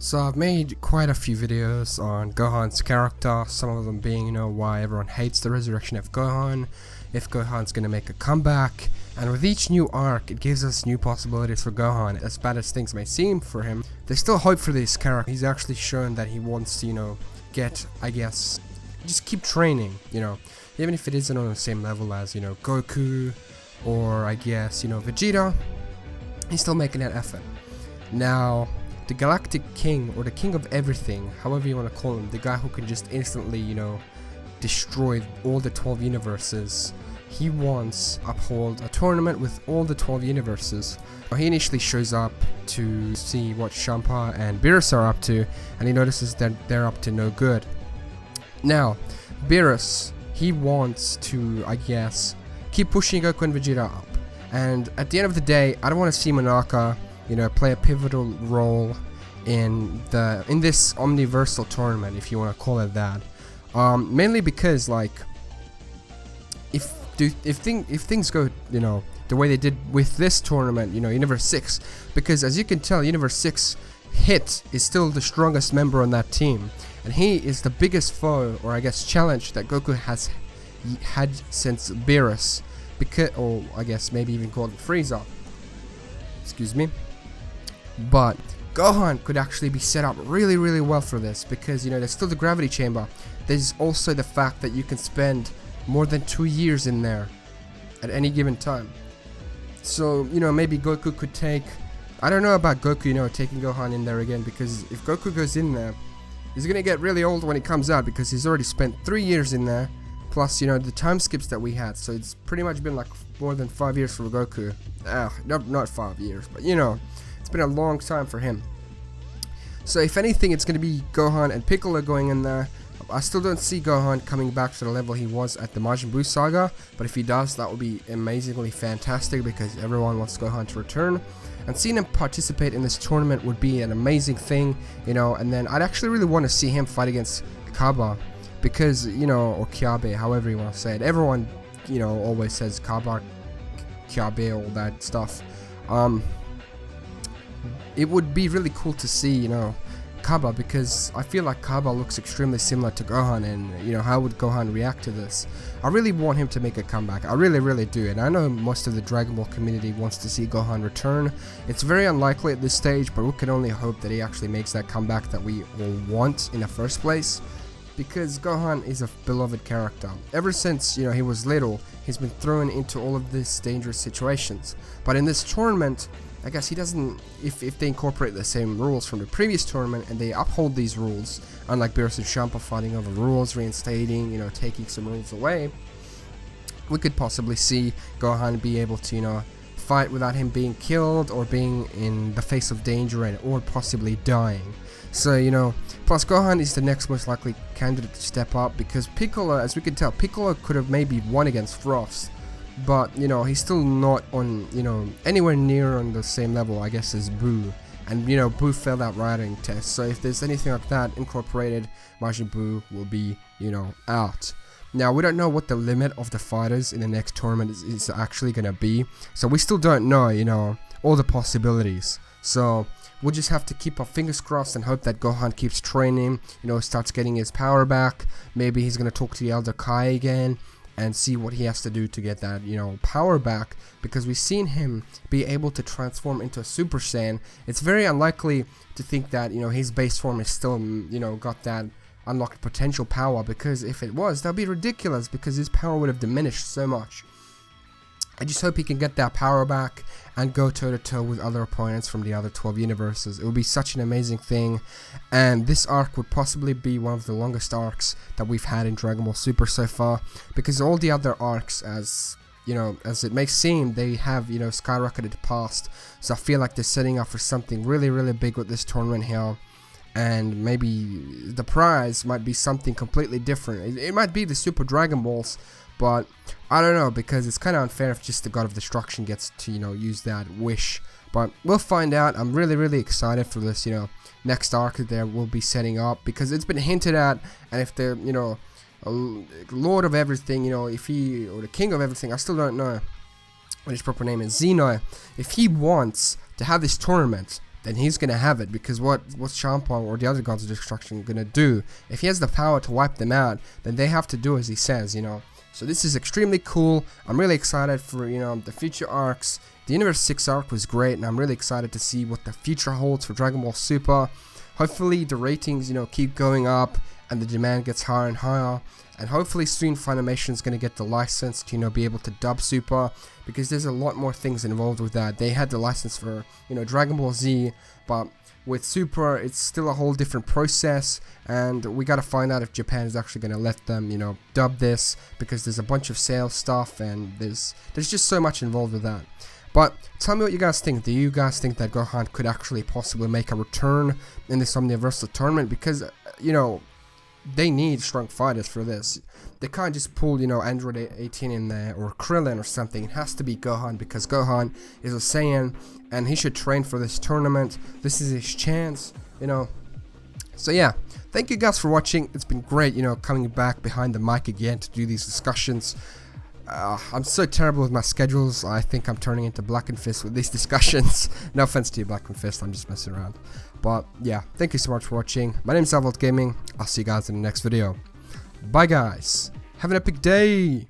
So I've made quite a few videos on Gohan's character, some of them being, why everyone hates the resurrection of Gohan, if Gohan's gonna make a comeback, and with each new arc it gives us new possibilities for Gohan. As bad as things may seem for him, there's still hope for this character. He's actually shown that he wants to, get, I guess, just keep training, even if it isn't on the same level as, Goku, or I guess, Vegeta, he's still making that effort. Now, the Galactic King, or the King of Everything, however you want to call him, the guy who can just instantly, destroy all the 12 universes, he wants to uphold a tournament with all the 12 universes. He initially shows up to see what Champa and Beerus are up to, and he notices that they're up to no good. Now, Beerus, he wants to, I guess, keep pushing Goku and Vegeta up. And at the end of the day, I don't want to see Monaka play a pivotal role in this Omniversal tournament, if you want to call it that. Mainly because, like, if things go, the way they did with this tournament, Universe 6, because as you can tell, Universe 6 Hit is still the strongest member on that team, and he is the biggest foe, or I guess challenge, that Goku has had since Beerus, or I guess maybe even Golden Frieza. Excuse me. But Gohan could actually be set up really, really well for this, because there's still the gravity chamber. There's also the fact that you can spend more than 2 years in there at any given time. So maybe Goku could take, I don't know about Goku taking Gohan in there again, because if Goku goes in there, he's gonna get really old when he comes out, because he's already spent 3 years in there, plus the time skips that we had. So it's pretty much been like more than 5 years for Goku. Not 5 years, but it's been a long time for him. So if anything, it's going to be Gohan and Piccolo going in there. I still don't see Gohan coming back to the level he was at the Majin Buu saga, but if he does, that would be amazingly fantastic, because everyone wants Gohan to return. And seeing him participate in this tournament would be an amazing thing, and then I'd actually really want to see him fight against Kaba, because, or Kyabe, however you want to say it. Everyone, always says Kaba, Kyabe, all that stuff. It would be really cool to see, Kaba, because I feel like Kaba looks extremely similar to Gohan, and, how would Gohan react to this? I really want him to make a comeback. I really, really do, and I know most of the Dragon Ball community wants to see Gohan return. It's very unlikely at this stage, but we can only hope that he actually makes that comeback that we all want in the first place, because Gohan is a beloved character. Ever since, he was little, he's been thrown into all of these dangerous situations. But in this tournament, I guess he doesn't, if they incorporate the same rules from the previous tournament and they uphold these rules, unlike Beerus and Champa fighting over rules, reinstating, taking some rules away, we could possibly see Gohan be able to, fight without him being killed or being in the face of danger or possibly dying. So, plus Gohan is the next most likely candidate to step up, because Piccolo, as we can tell, Piccolo could have maybe won against Frost. But, he's still not on, anywhere near on the same level, I guess, as Buu. And, Buu failed that writing test. So if there's anything like that incorporated, Majin Buu will be, out. Now, we don't know what the limit of the fighters in the next tournament is actually going to be. So we still don't know, all the possibilities. So we'll just have to keep our fingers crossed and hope that Gohan keeps training, starts getting his power back. Maybe he's going to talk to the Elder Kai again and see what he has to do to get that, power back, because we've seen him be able to transform into a Super Saiyan. It's very unlikely to think that, his base form is still, got that unlocked potential power, because if it was, that'd be ridiculous, because his power would have diminished so much. I just hope he can get that power back and go toe-to-toe with other opponents from the other 12 universes. It would be such an amazing thing, and this arc would possibly be one of the longest arcs that we've had in Dragon Ball Super so far, because all the other arcs, as it may seem, they have, skyrocketed past. So I feel like they're setting up for something really, really big with this tournament here, and maybe the prize might be something completely different. It might be the Super Dragon Balls, but I don't know, because it's kind of unfair if just the God of Destruction gets to, use that wish. But we'll find out. I'm really, really excited for this, next arc that they will be setting up, because it's been hinted at, and if they're, Lord of Everything, if he, or the King of Everything, I still don't know what his proper name is, Xeno, if he wants to have this tournament, then he's gonna have it, because what's Champa or the other gods of destruction gonna do? If he has the power to wipe them out, then they have to do as he says, you know. So this is extremely cool. I'm really excited for, you know, the future arcs. The Universe 6 arc was great, and I'm really excited to see what the future holds for Dragon Ball Super. Hopefully the ratings, you know, keep going up and the demand gets higher and higher, and hopefully soon Funimation is going to get the license to, you know, be able to dub Super, because there's a lot more things involved with that. They had the license for, you know, Dragon Ball Z, but with Super it's still a whole different process, and we got to find out if Japan is actually going to let them, you know, dub this, because there's a bunch of sales stuff and there's just so much involved with that. But tell me what you guys think. Do you guys think that Gohan could actually possibly make a return in this Omniversal tournament? Because, you know, they need strong fighters for this. They can't just pull, you know, Android 18 in there or Krillin or something. It has to be Gohan, because Gohan is a Saiyan and he should train for this tournament. This is his chance, you know. So yeah, thank you guys for watching. It's been great, you know, coming back behind the mic again to do these discussions. I'm so terrible with my schedules. I think I'm turning into Black and Fist with these discussions. No offense to you, Black and Fist, I'm just messing around. But yeah, thank you so much for watching. My name is iVoltGaming. I'll see you guys in the next video. Bye guys. Have an epic day.